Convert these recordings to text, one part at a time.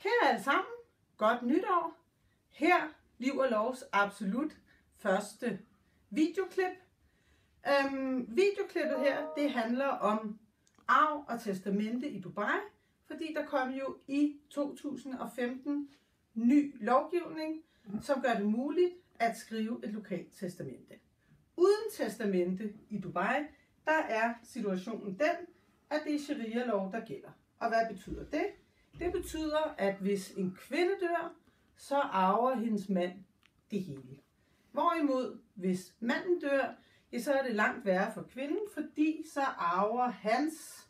Kære alle sammen, godt nytår. Her Liv og Lovs absolut første videoklip. Videoklippet her, det handler om arv og testamente i Dubai, fordi der kom jo i 2015 ny lovgivning, som gør det muligt at skrive et lokalt testamente. Uden testamente i Dubai, der er situationen den, at det er sharia-lov, der gælder. Og hvad betyder det? Det betyder, at hvis en kvinde dør, så arver hendes mand det hele. Hvorimod, hvis manden dør, ja, så er det langt værre for kvinden, fordi så arver hans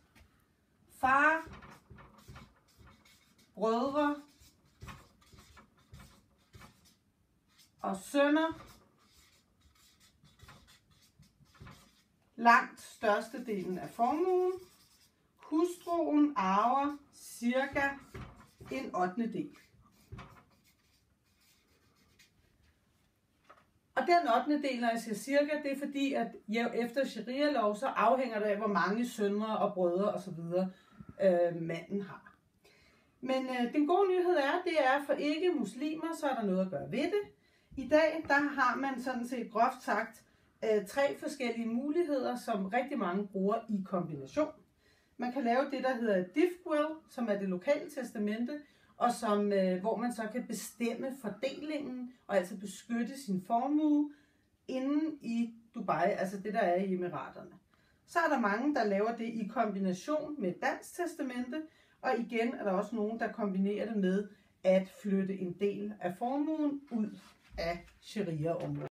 far, brødre og sønner langt størstedelen af formuen. Hustruen arver cirka en 8/8. Og den 8/8, når jeg siger cirka, det er fordi, at efter sharia-lov, så afhænger det af, hvor mange sønner og brødre osv. Manden har. Men den gode nyhed er, det er for ikke muslimer, så er der noget at gøre ved det. I dag, der har man sådan set groft sagt 3 forskellige muligheder, som rigtig mange bruger i kombination. Man kan lave det, der hedder Dift Will, som er det lokale testamente, og som, hvor man så kan bestemme fordelingen og altså beskytte sin formue inde i Dubai, altså det, der er i Emiraterne. Så er der mange, der laver det i kombination med dansk testamente, og igen er der også nogen, der kombinerer det med at flytte en del af formuen ud af sharia-området.